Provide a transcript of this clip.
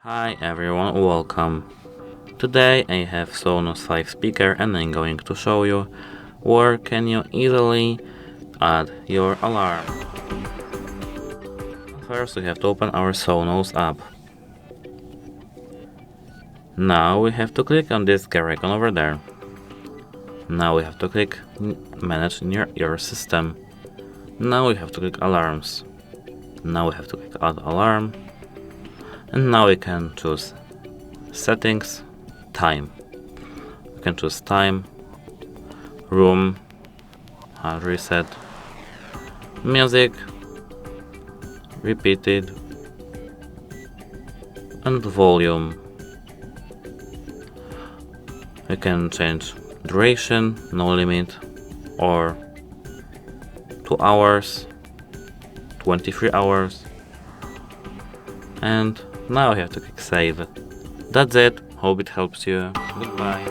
Hi everyone, welcome. Today I have SONOS 5 speaker and I'm going to show you where can you easily add your alarm. First we have to open our SONOS app. Now we have to click on this gear icon over there. Now we have to click manage your system. Now we have to click alarms. Now we have to click add alarm. And now we can choose settings, time. We can choose time, room, hard reset, music, repeated, and volume. We can change duration, no limit, or 2 hours, 23 hours. And now we have to click save. That's it. Hope it helps you. Goodbye.